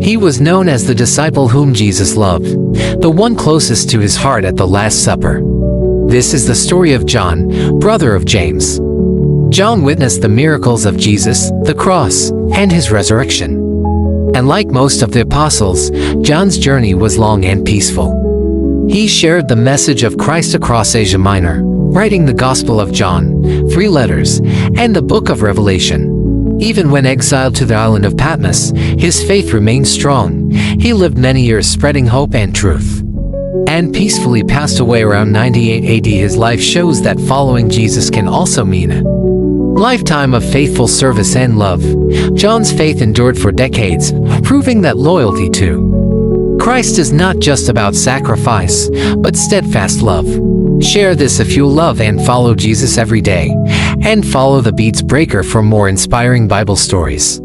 He was known as the disciple whom Jesus loved, the one closest to his heart at the Last Supper. This is the story of John, brother of James. John witnessed the miracles of Jesus, the cross, and his resurrection. And like most of the apostles, John's journey was long and peaceful. He shared the message of Christ across Asia Minor, writing the Gospel of John, 3 letters, and the Book of Revelation. Even when exiled to the island of Patmos, his faith remained strong. He lived many years spreading hope and truth, and peacefully passed away around 98 AD. His life shows that following Jesus can also mean a lifetime of faithful service and love. John's faith endured for decades, proving that loyalty to Christ is not just about sacrifice, but steadfast love. Share this if you love and follow Jesus every day, and follow the Beatz Breaker for more inspiring Bible stories.